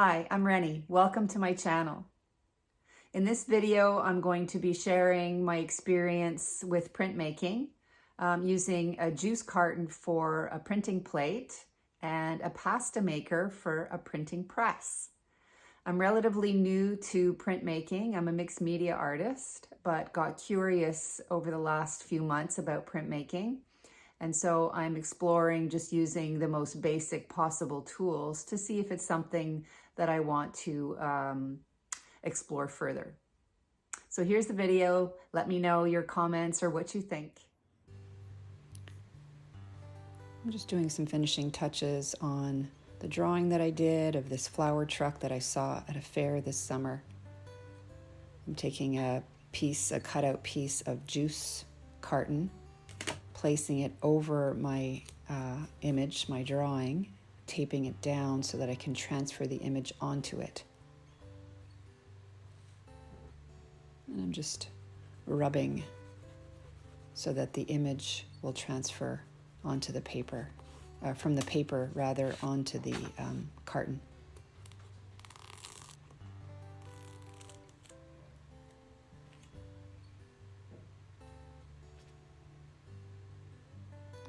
Hi, I'm Rennie. Welcome to my channel. In this video, I'm going to be sharing my experience with printmaking using a juice carton for a printing plate and a pasta maker for a printing press. I'm relatively new to printmaking. I'm a mixed media artist, but got curious over the last few months about printmaking. And so I'm exploring just using the most basic possible tools to see if it's something that I want to explore further. So here's the video. Let me know your comments or what you think. I'm just doing some finishing touches on the drawing that I did of this flower truck that I saw at a fair this summer. I'm taking a cutout piece of juice carton, placing it over my image, my drawing, taping it down so that I can transfer the image onto it. And I'm just rubbing so that the image will transfer onto the paper, from the paper rather onto the carton.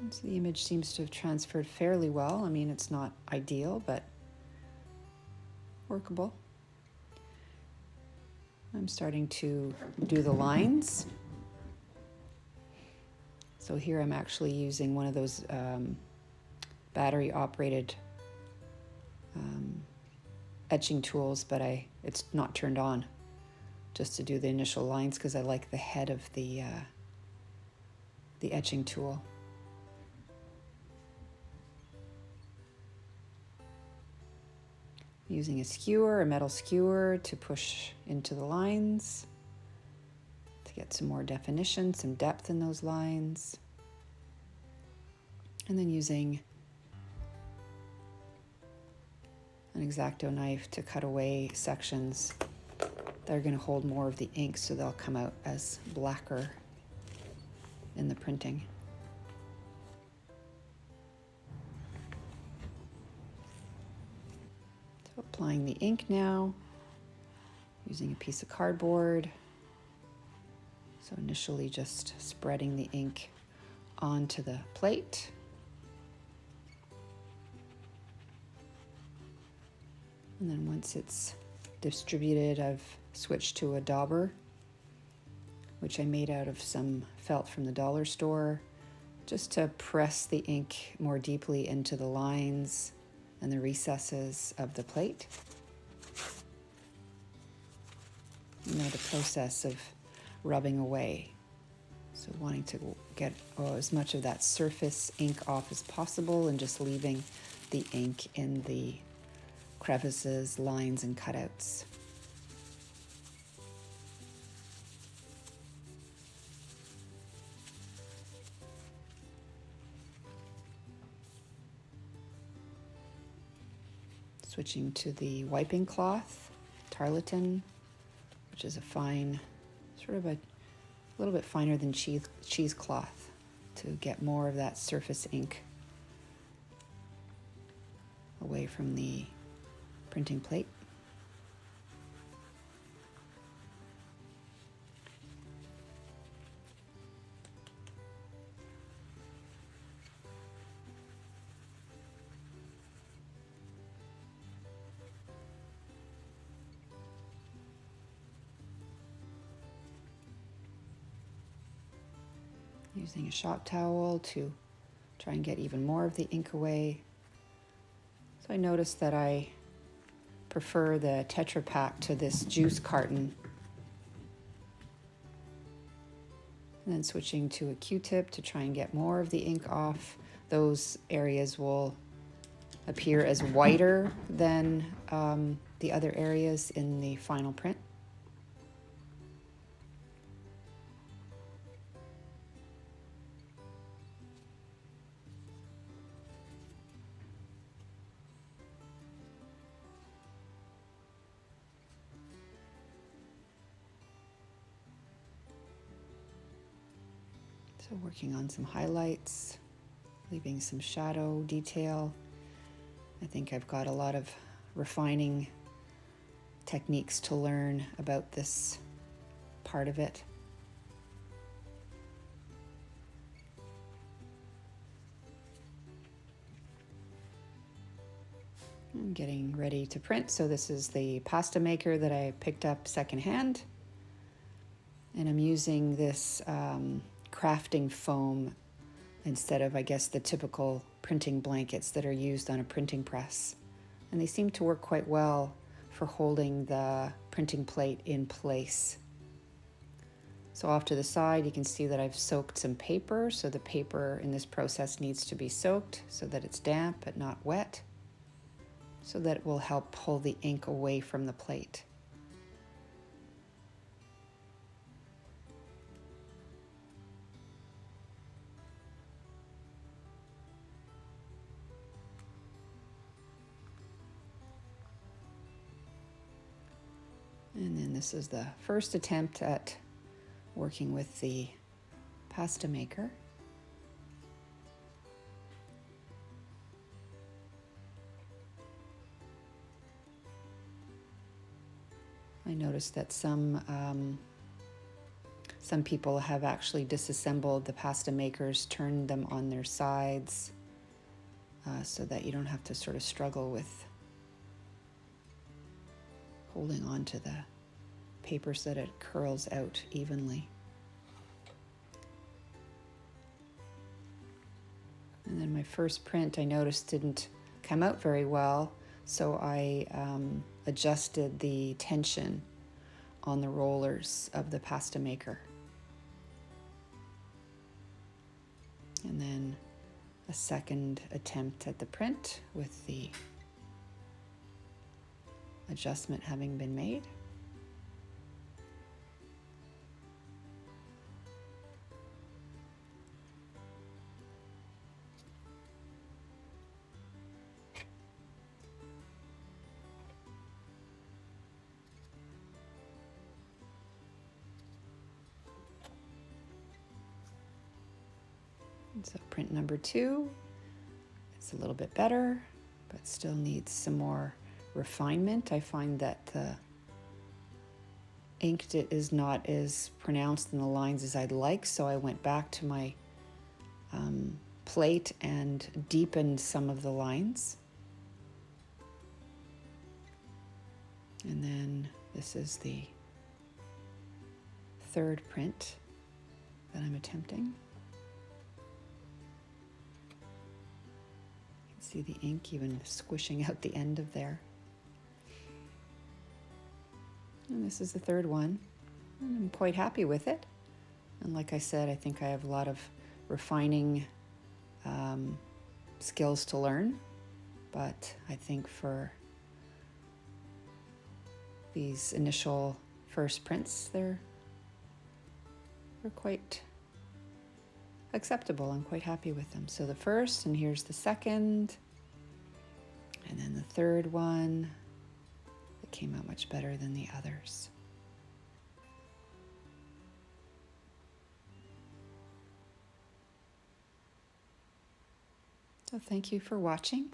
So the image seems to have transferred fairly well. I mean, it's not ideal, but workable. I'm starting to do the lines. So here I'm actually using one of those battery-operated etching tools, but it's not turned on, just to do the initial lines because I like the head of the etching tool. Using a metal skewer to push into the lines to get some more definition, some depth in those lines. And then using an X-Acto knife to cut away sections that are going to hold more of the ink so they'll come out as blacker in the printing. Applying the ink now, using a piece of cardboard. So initially just spreading the ink onto the plate. And then once it's distributed, I've switched to a dauber, which I made out of some felt from the dollar store, just to press the ink more deeply into the lines and the recesses of the plate. You know, the process of rubbing away. So wanting to get as much of that surface ink off as possible and just leaving the ink in the crevices, lines, and cutouts. Switching to the wiping cloth, tarlatan, which is a fine, sort of a little bit finer than cheesecloth to get more of that surface ink away from the printing plate. Using a shop towel to try and get even more of the ink away. So I noticed that I prefer the Tetra Pak to this juice carton. And then switching to a Q-tip to try and get more of the ink off. Those areas will appear as whiter than the other areas in the final print. So working on some highlights, leaving some shadow detail. I think I've got a lot of refining techniques to learn about this part of it. I'm getting ready to print. So this is the pasta maker that I picked up secondhand. And I'm using this crafting foam instead of, I guess, the typical printing blankets that are used on a printing press. And they seem to work quite well for holding the printing plate in place. So off to the side, you can see that I've soaked some paper. So the paper in this process needs to be soaked so that it's damp but not wet, so that it will help pull the ink away from the plate. And then this is the first attempt at working with the pasta maker. I noticed that some people have actually disassembled the pasta makers, turned them on their sides, so that you don't have to sort of struggle with holding on to the paper so that it curls out evenly. And then my first print I noticed didn't come out very well, so I adjusted the tension on the rollers of the pasta maker. And then a second attempt at the print with the adjustment having been made. And so print number 2, it's a little bit better, but still needs some more refinement. I find that the ink is not as pronounced in the lines as I'd like, so I went back to my plate and deepened some of the lines. And then this is the third print that I'm attempting. You can see the ink even squishing out the end of there. And this is the third one, and I'm quite happy with it. And like I said, I think I have a lot of refining skills to learn, but I think for these initial first prints, they're quite acceptable. I'm quite happy with them. So the first, and here's the second, and then the third one. It came out much better than the others. So thank you for watching.